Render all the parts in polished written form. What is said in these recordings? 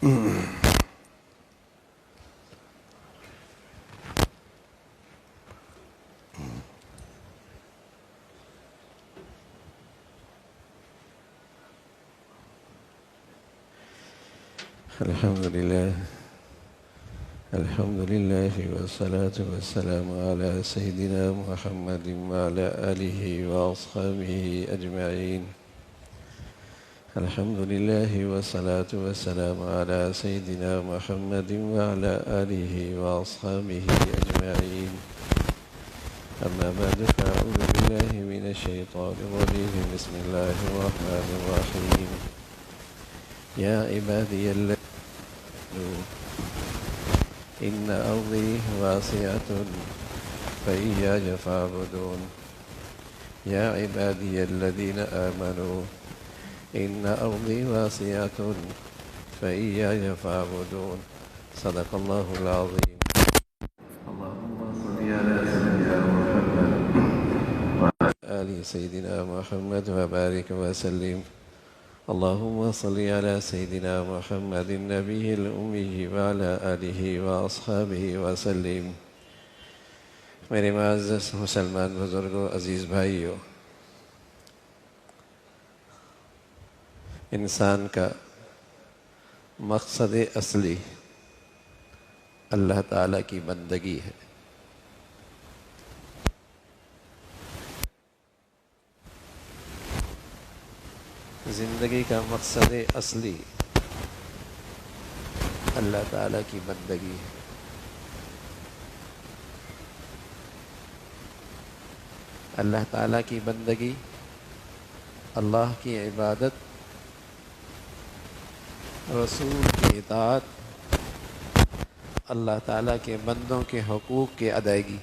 الحمد لله والصلاة والسلام على سيدنا محمد وعلى آله وأصحابه أجمعين. الحمد لله والصلاة والسلام على سيدنا محمد وعلى آله وأصحابه أجمعين. أما بعد فأعوذ بالله من الشيطان الرجيم. بسم الله الرحمن الرحيم. يا عبادي الذين إن أرضي واسعة فإياي فاعبدون. يا عبادي الذين آمنوا إن أرضي واسعة فإياي فاعبدون. صدق الله العظيم. اللهم صل على سيدنا محمد وعلى آل سيدنا محمد وبارك وسلم. اللهم صل على سيدنا محمد النبي الأمي وعلى آله وأصحابه وسلم. میرے معزز مسلمان بزرگوں، عزیز بھائیوں، انسان کا مقصد اصلی اللہ تعالیٰ کی بندگی ہے. زندگی کا مقصد اصلی اللہ تعالیٰ کی بندگی ہے. اللہ تعالیٰ کی بندگی، اللہ کی عبادت، رسول کی اطاعت، اللہ تعالیٰ کے بندوں کے حقوق کی ادائیگی.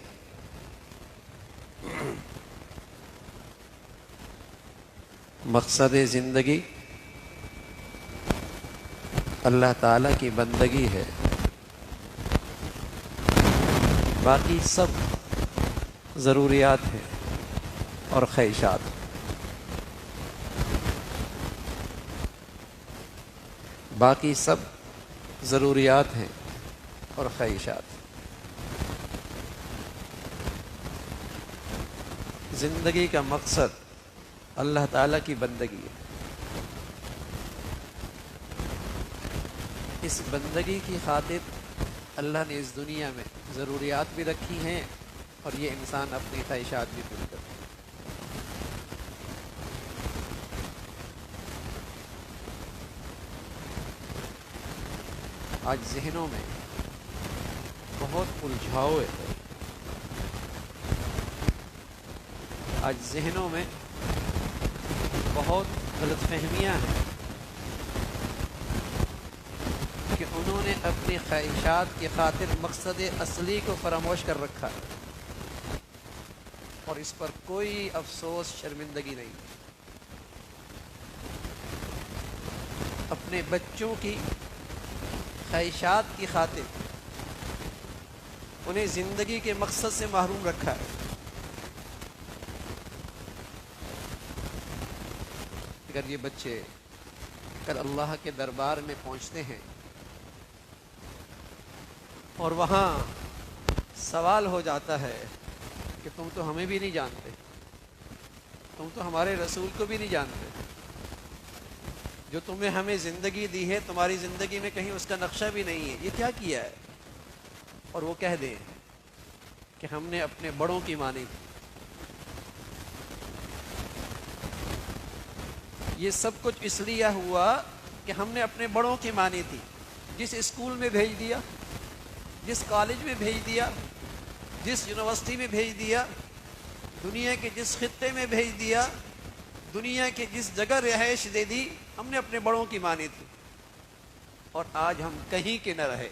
مقصد زندگی اللہ تعالیٰ کی بندگی ہے. باقی سب ضروریات ہیں اور خواہشات. باقی سب ضروریات ہیں اور خواہشات. زندگی کا مقصد اللہ تعالیٰ کی بندگی ہے. اس بندگی کی خاطر اللہ نے اس دنیا میں ضروریات بھی رکھی ہیں اور یہ انسان اپنی خواہشات بھی پوری کرتا ہے. آج ذہنوں میں بہت الجھاؤ ہے. آج ذہنوں میں بہت غلط فہمیاں ہیں کہ انہوں نے اپنی خواہشات کی خاطر مقصد اصلی کو فراموش کر رکھا ہے اور اس پر کوئی افسوس، شرمندگی نہیں. اپنے بچوں کی خواہشات کی خاطر انہیں زندگی کے مقصد سے محروم رکھا ہے. اگر یہ بچے کل اللہ کے دربار میں پہنچتے ہیں اور وہاں سوال ہو جاتا ہے کہ تم تو ہمیں بھی نہیں جانتے، تم تو ہمارے رسول کو بھی نہیں جانتے، جو تمہیں ہمیں زندگی دی ہے تمہاری زندگی میں کہیں اس کا نقشہ بھی نہیں ہے، یہ کیا کیا ہے؟ اور وہ کہہ دیں کہ ہم نے اپنے بڑوں کی مانی تھی. یہ سب کچھ اس لیے ہوا کہ ہم نے اپنے بڑوں کی مانی تھی. جس اسکول میں بھیج دیا، جس کالج میں بھیج دیا، جس یونیورسٹی میں بھیج دیا، دنیا کے جس خطے میں بھیج دیا، دنیا کے جس جگہ رہائش دے دی، ہم نے اپنے بڑوں کی مانی تھی. اور آج ہم کہیں کے نہ رہے.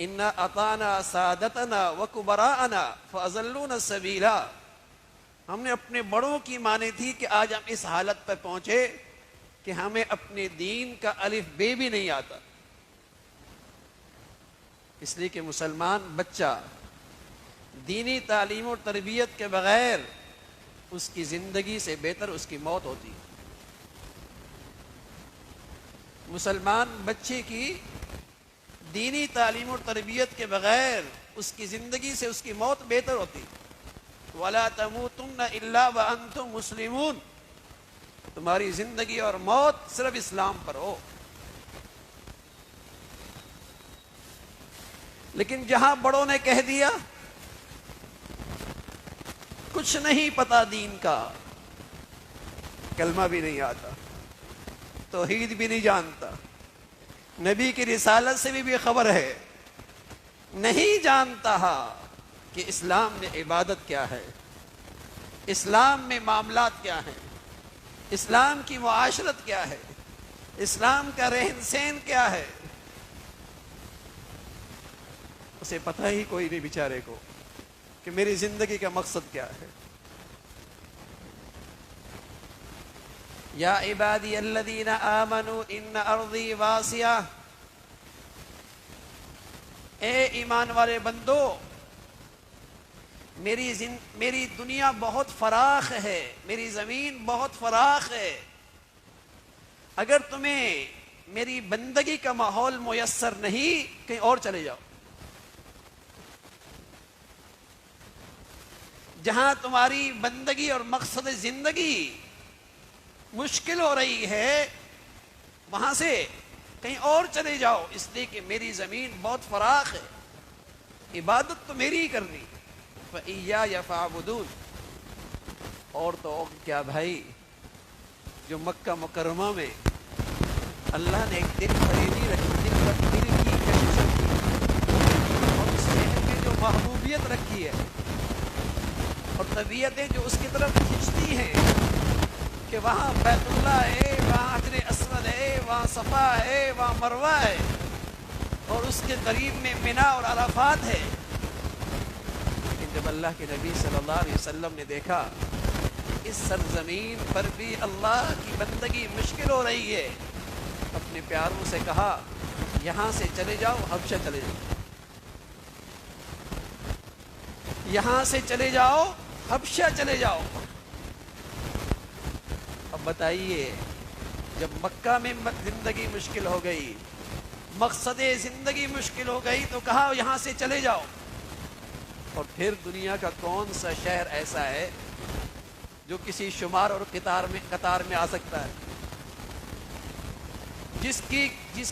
انا اطعنا سادتنا وکبراءنا فاضلونا السبیلا. ہم نے اپنے بڑوں کی مانی تھی کہ آج ہم اس حالت پر پہنچے کہ ہمیں اپنے دین کا الف بے بھی نہیں آتا. اس لیے کہ مسلمان بچہ دینی تعلیم اور تربیت کے بغیر اس کی زندگی سے بہتر اس کی موت ہوتی ہے. مسلمان بچے کی دینی تعلیم اور تربیت کے بغیر اس کی زندگی سے اس کی موت بہتر ہوتی. وَلَا تَمُوتُنَّ إِلَّا وَأَنْتُمْ مُسْلِمُونَ. تمہاری زندگی اور موت صرف اسلام پر ہو. لیکن جہاں بڑوں نے کہہ دیا کچھ نہیں پتا دین کا، کلمہ بھی نہیں آتا، توحید بھی نہیں جانتا، نبی کی رسالت سے بھی بے خبر ہے، نہیں جانتا کہ اسلام میں عبادت کیا ہے، اسلام میں معاملات کیا ہیں، اسلام کی معاشرت کیا ہے، اسلام کا رہن سہن کیا ہے، اسے پتہ ہی کوئی نہیں بیچارے کو کہ میری زندگی کا مقصد کیا ہے. یا عبادی الذین آمنوا ان ارضی واسعہ. اے ایمان والے بندو، میری دنیا بہت فراخ ہے، میری زمین بہت فراخ ہے. اگر تمہیں میری بندگی کا ماحول میسر نہیں، کہیں اور چلے جاؤ. جہاں تمہاری بندگی اور مقصد زندگی مشکل ہو رہی ہے، وہاں سے کہیں اور چلے جاؤ، اس لیے کہ میری زمین بہت فراخ ہے، عبادت تو میری ہی کرنی. فَإِيَّايَ فَاعْبُدُونِ. اور تو کیا بھائی، جو مکہ مکرمہ میں اللہ نے ایک دل فریبی رکھی، دل کی کشش رکھی، اور اس شہر میں جو محبوبیت رکھی ہے اور طبیعتیں جو اس کی طرف کھینچتی ہیں کہ وہاں بیت اللہ ہے، وہاں حجر اسود ہے، وہاں صفا ہے، وہاں مروہ ہے، اور اس کے قریب میں منا اور عرفات ہے. لیکن جب اللہ کے نبی صلی اللہ علیہ وسلم نے دیکھا اس سرزمین پر بھی اللہ کی بندگی مشکل ہو رہی ہے، اپنے پیاروں سے کہا یہاں سے چلے جاؤ، حبشہ چلے جاؤ، یہاں سے چلے جاؤ، حبشہ چلے جاؤ. اب بتائیے، جب مکہ میں زندگی مشکل ہو گئی، مقصد زندگی مشکل ہو گئی، تو کہا یہاں سے چلے جاؤ. اور پھر دنیا کا کون سا شہر ایسا ہے جو کسی شمار اور قطار میں آ سکتا ہے؟ جس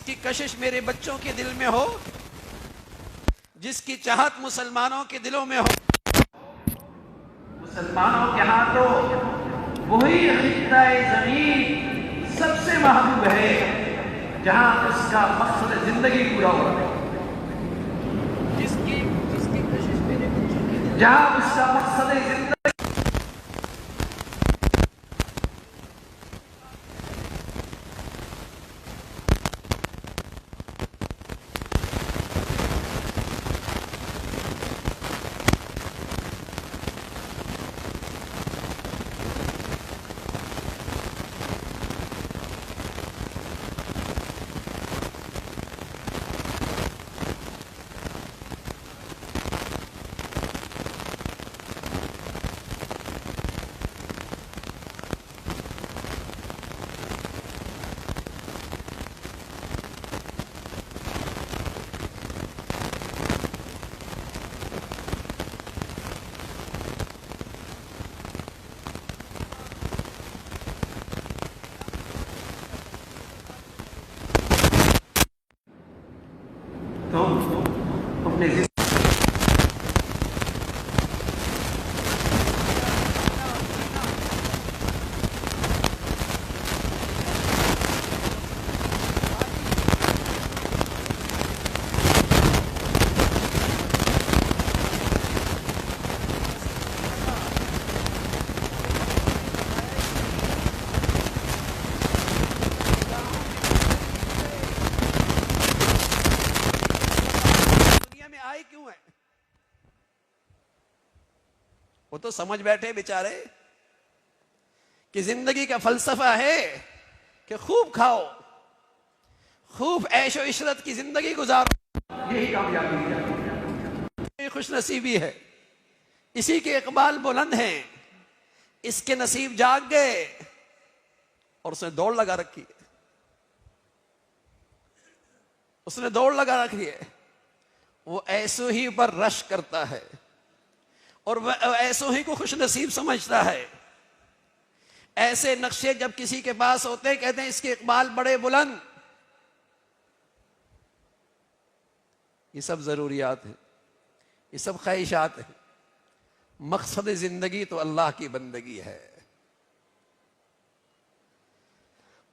کی کشش میرے بچوں کے دل میں ہو، جس کی چاہت مسلمانوں کے دلوں میں ہو. مسلمانوں کے ہاتھوں وہی خطہ زمین سب سے محبوب ہے جہاں اس کا مقصد زندگی پورا ہو رہا ہے، جس کی کشش میرے بچوں کے دل، جہاں اس کا مقصد زندگی. اپنے وہ تو سمجھ بیٹھے بیچارے کہ زندگی کا فلسفہ ہے کہ خوب کھاؤ، خوب عیش و عشرت کی زندگی گزارو، یہی کامیابی ہے، یہی خوش نصیبی ہے، اسی کے اقبال بلند ہیں، اس کے نصیب جاگ گئے اور اس نے دوڑ لگا رکھی ہے. اس نے دوڑ لگا رکھی ہے، وہ ایسو ہی پر رش کرتا ہے اور وہ ایسو ہی کو خوش نصیب سمجھتا ہے۔ ایسے نقشے جب کسی کے پاس ہوتے ہیں کہتے ہیں اس کے اقبال بڑے بلند۔ یہ سب ضروریات ہیں، یہ سب خواہشات ہیں۔ مقصد زندگی تو اللہ کی بندگی ہے،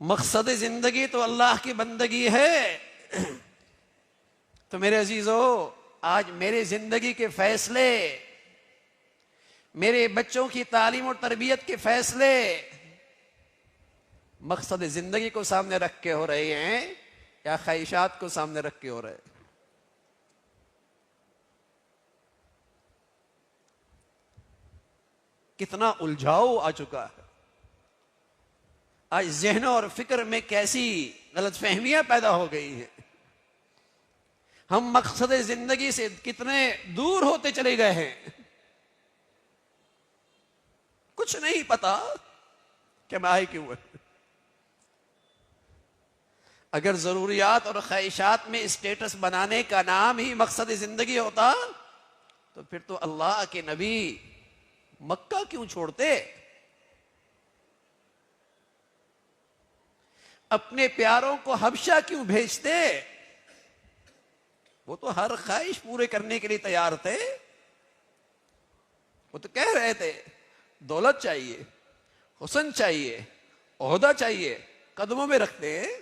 مقصد زندگی تو اللہ کی بندگی ہے۔ تو میرے عزیزو، آج میرے زندگی کے فیصلے، میرے بچوں کی تعلیم اور تربیت کے فیصلے مقصد زندگی کو سامنے رکھ کے ہو رہے ہیں یا خواہشات کو سامنے رکھ کے ہو رہے ہیں؟ کتنا الجھاؤ آ چکا ہے آج ذہنوں اور فکر میں، کیسی غلط فہمیاں پیدا ہو گئی ہیں۔ ہم مقصد زندگی سے کتنے دور ہوتے چلے گئے ہیں، کچھ نہیں پتا کہ ہم آئے کیوں ہیں۔ اگر ضروریات اور خواہشات میں اسٹیٹس بنانے کا نام ہی مقصد زندگی ہوتا تو پھر تو اللہ کے نبی مکہ کیوں چھوڑتے، اپنے پیاروں کو حبشہ کیوں بھیجتے؟ وہ تو ہر خواہش پورے کرنے کے لیے تیار تھے۔ وہ تو کہہ رہے تھے دولت چاہیے، حسن چاہیے، عہدہ چاہیے، قدموں میں رکھتے ہیں۔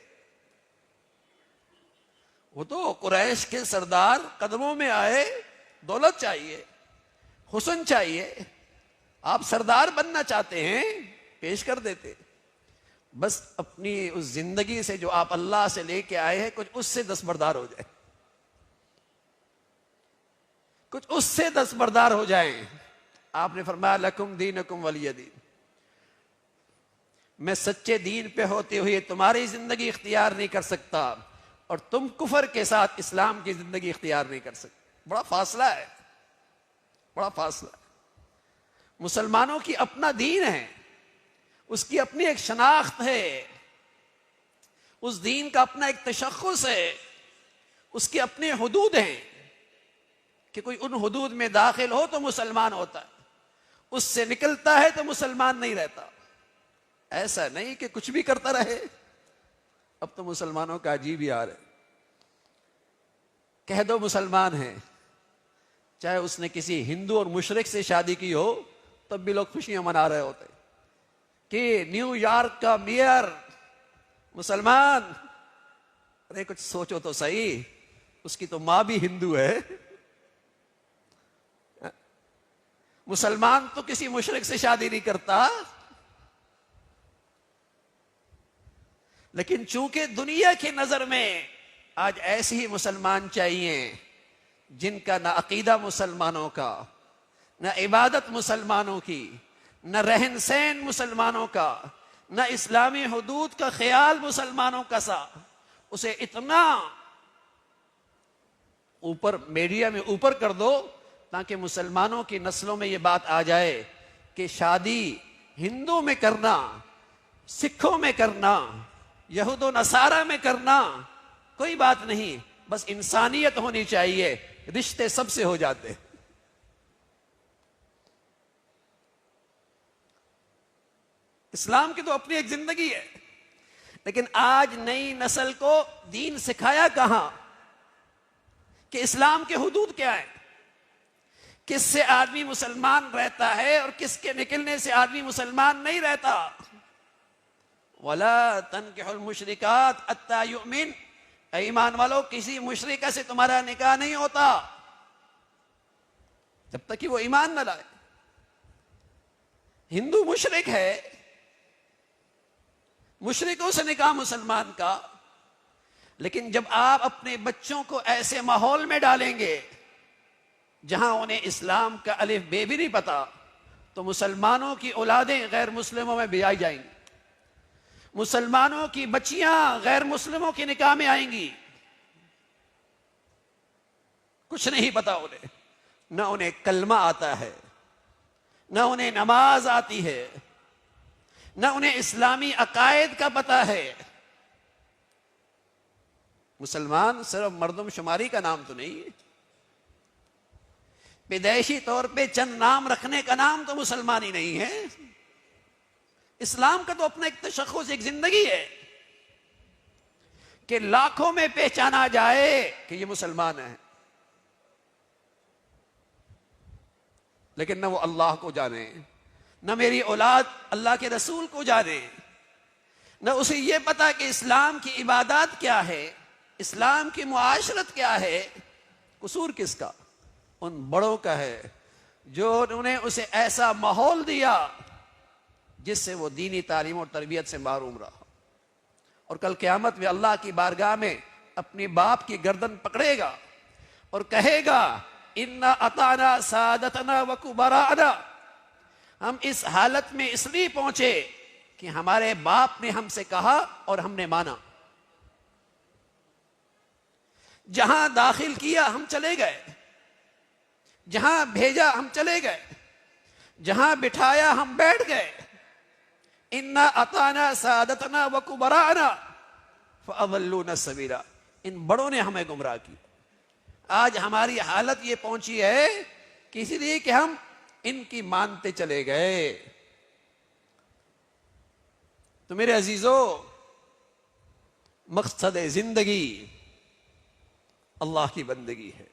وہ تو قریش کے سردار قدموں میں آئے، دولت چاہیے، حسن چاہیے، آپ سردار بننا چاہتے ہیں، پیش کر دیتے۔ بس اپنی اس زندگی سے جو آپ اللہ سے لے کے آئے ہیں، کچھ اس سے دستبردار ہو جائے، کچھ اس سے دستبردار ہو جائیں۔ آپ نے فرمایا لکم دینکم ولی دین، میں سچے دین پہ ہوتے ہوئے تمہاری زندگی اختیار نہیں کر سکتا اور تم کفر کے ساتھ اسلام کی زندگی اختیار نہیں کر سکتے۔ بڑا فاصلہ ہے، بڑا فاصلہ ہے۔ مسلمانوں کی اپنا دین ہے، اس کی اپنی ایک شناخت ہے، اس دین کا اپنا ایک تشخص ہے، اس کی اپنے حدود ہیں کہ کوئی ان حدود میں داخل ہو تو مسلمان ہوتا ہے، اس سے نکلتا ہے تو مسلمان نہیں رہتا۔ ایسا نہیں کہ کچھ بھی کرتا رہے۔ اب تو مسلمانوں کا عجیب ہی حال ہے، کہہ دو مسلمان ہیں، چاہے اس نے کسی ہندو اور مشرک سے شادی کی ہو تب بھی لوگ خوشیاں منا رہے ہوتے کہ نیو یارک کا میئر مسلمان۔ ارے کچھ سوچو تو صحیح، اس کی تو ماں بھی ہندو ہے۔ مسلمان تو کسی مشرک سے شادی نہیں کرتا، لیکن چونکہ دنیا کی نظر میں آج ایسے ہی مسلمان چاہیے جن کا نہ عقیدہ مسلمانوں کا، نہ عبادت مسلمانوں کی، نہ رہن سہن مسلمانوں کا، نہ اسلامی حدود کا خیال مسلمانوں کا سا، اسے اتنا اوپر میڈیا میں اوپر کر دو تاکہ مسلمانوں کی نسلوں میں یہ بات آ جائے کہ شادی ہندو میں کرنا، سکھوں میں کرنا، یہود و نصارہ میں کرنا کوئی بات نہیں، بس انسانیت ہونی چاہیے، رشتے سب سے ہو جاتے۔ اسلام کی تو اپنی ایک زندگی ہے، لیکن آج نئی نسل کو دین سکھایا کہاں کہ اسلام کے حدود کیا ہیں، کس سے آدمی مسلمان رہتا ہے اور کس کے نکلنے سے آدمی مسلمان نہیں رہتا۔ وَلَا تَنْكِحُوا الْمُشْرِكَاتِ حَتَّى يُؤْمِنْ، اے ایمان والو کسی مشرکہ سے تمہارا نکاح نہیں ہوتا جب تک کہ وہ ایمان نہ لائے۔ ہندو مشرک ہے، مشرکوں سے نکاح مسلمان کا، لیکن جب آپ اپنے بچوں کو ایسے ماحول میں ڈالیں گے جہاں انہیں اسلام کا الف بے بھی نہیں پتا تو مسلمانوں کی اولادیں غیر مسلموں میں بیائی جائیں گی، مسلمانوں کی بچیاں غیر مسلموں کے نکاح میں آئیں گی۔ کچھ نہیں پتا انہیں، نہ انہیں کلمہ آتا ہے، نہ انہیں نماز آتی ہے، نہ انہیں اسلامی عقائد کا پتہ ہے۔ مسلمان صرف مردم شماری کا نام تو نہیں ہے، پیدائشی طور پہ چند نام رکھنے کا نام تو مسلمان ہی نہیں ہے۔ اسلام کا تو اپنا ایک تشخص، ایک زندگی ہے کہ لاکھوں میں پہچانا جائے کہ یہ مسلمان ہے، لیکن نہ وہ اللہ کو جانے، نہ میری اولاد اللہ کے رسول کو جانے، نہ اسے یہ پتا کہ اسلام کی عبادات کیا ہے، اسلام کی معاشرت کیا ہے۔ قصور کس کا؟ ان بڑوں کا ہے جو انہوں نے اسے ایسا ماحول دیا جس سے وہ دینی تعلیم اور تربیت سے محروم رہا، اور کل قیامت میں اللہ کی بارگاہ میں اپنے باپ کی گردن پکڑے گا اور کہے گا اِنَّا أَطَعْنَا سَادَتَنَا وَكُبَرَاءَنَا، ہم اس حالت میں اس لیے پہنچے کہ ہمارے باپ نے ہم سے کہا اور ہم نے مانا، جہاں داخل کیا ہم چلے گئے، جہاں بھیجا ہم چلے گئے، جہاں بٹھایا ہم بیٹھ گئے۔ اِنَّا أَطَعْنَا سَادَتَنَا وَكُبَرَاءَنَا فَأَضَلُّونَا السَّبِيلَ، ان بڑوں نے ہمیں گمراہ کیا۔ آج ہماری حالت یہ پہنچی ہے کہ اس لیے کہ ہم ان کی مانتے چلے گئے۔ تو میرے عزیزو، مقصد زندگی اللہ کی بندگی ہے،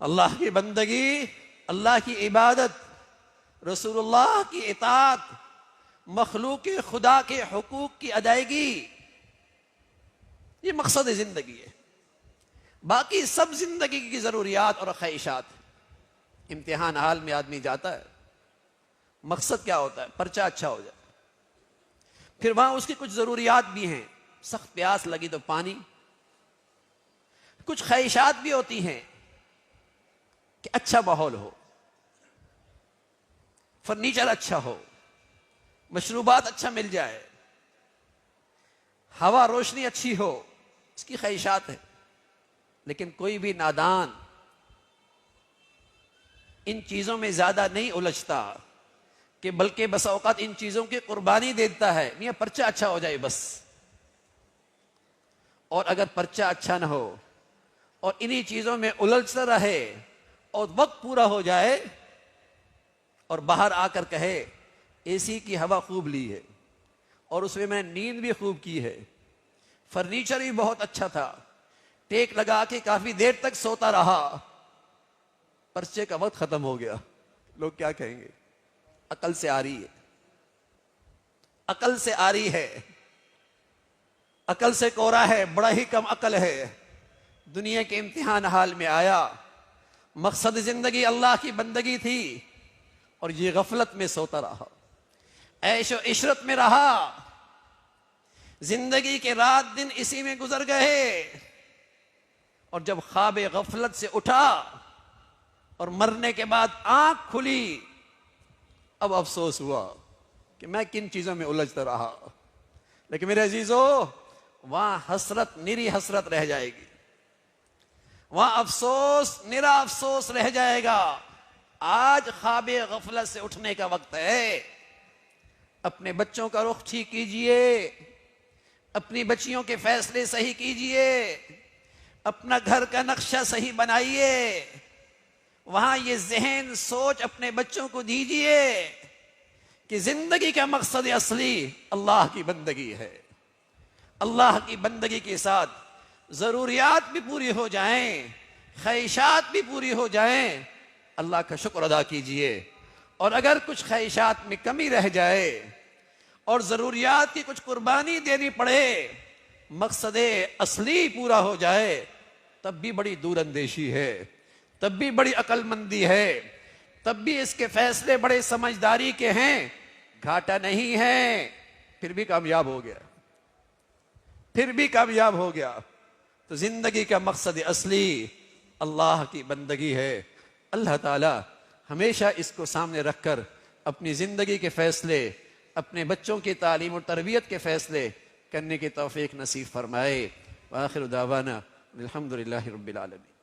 اللہ کی بندگی، اللہ کی عبادت، رسول اللہ کی اطاعت، مخلوق خدا کے حقوق کی ادائیگی، یہ مقصد زندگی ہے۔ باقی سب زندگی کی ضروریات اور خواہشات۔ امتحان حال میں آدمی جاتا ہے، مقصد کیا ہوتا ہے؟ پرچہ اچھا ہو جائے، پھر وہاں اس کی کچھ ضروریات بھی ہیں، سخت پیاس لگی تو پانی، کچھ خواہشات بھی ہوتی ہیں کہ اچھا ماحول ہو، فرنیچر اچھا ہو، مشروبات اچھا مل جائے، ہوا روشنی اچھی ہو، اس کی خواہشات ہیں۔ لیکن کوئی بھی نادان ان چیزوں میں زیادہ نہیں الجھتا، کہ بلکہ بس اوقات ان چیزوں کی قربانی دیتا ہے، میاں پرچہ اچھا ہو جائے بس۔ اور اگر پرچہ اچھا نہ ہو اور انہی چیزوں میں الجھتا رہے اور وقت پورا ہو جائے اور باہر آ کر کہے اے سی کی ہوا خوب لی ہے اور اس میں نیند بھی خوب کی ہے، فرنیچر بھی بہت اچھا تھا، ٹیک لگا کے کافی دیر تک سوتا رہا، پرچے کا وقت ختم ہو گیا، لوگ کیا کہیں گے؟ عقل سے آ رہی ہے، عقل سے آ رہی ہے، عقل سے کوڑا ہے، بڑا ہی کم عقل ہے۔ دنیا کے امتحان حال میں آیا، مقصد زندگی اللہ کی بندگی تھی اور یہ غفلت میں سوتا رہا، عیش و عشرت میں رہا، زندگی کے رات دن اسی میں گزر گئے، اور جب خواب غفلت سے اٹھا اور مرنے کے بعد آنکھ کھلی، اب افسوس ہوا کہ میں کن چیزوں میں الجھتا رہا۔ لیکن میرے عزیزو، وہاں حسرت، نری حسرت رہ جائے گی، وہاں افسوس، نرا افسوس رہ جائے گا۔ آج خواب غفلت سے اٹھنے کا وقت ہے، اپنے بچوں کا رخ ٹھیک کیجئے، اپنی بچیوں کے فیصلے صحیح کیجئے، اپنا گھر کا نقشہ صحیح بنائیے، وہاں یہ ذہن سوچ اپنے بچوں کو دیجئے کہ زندگی کا مقصد اصلی اللہ کی بندگی ہے۔ اللہ کی بندگی کے ساتھ ضروریات بھی پوری ہو جائیں، خواہشات بھی پوری ہو جائیں، اللہ کا شکر ادا کیجئے، اور اگر کچھ خواہشات میں کمی رہ جائے اور ضروریات کی کچھ قربانی دینی پڑے، مقصد اصلی پورا ہو جائے، تب بھی بڑی دور اندیشی ہے، تب بھی بڑی عقل مندی ہے، تب بھی اس کے فیصلے بڑے سمجھداری کے ہیں، گھاٹا نہیں ہے، پھر بھی کامیاب ہو گیا، پھر بھی کامیاب ہو گیا۔ تو زندگی کا مقصد اصلی اللہ کی بندگی ہے۔ اللہ تعالی ہمیشہ اس کو سامنے رکھ کر اپنی زندگی کے فیصلے، اپنے بچوں کی تعلیم اور تربیت کے فیصلے کرنے کی توفیق نصیب فرمائے۔ وآخر دعوانا الحمدللہ رب العالمین۔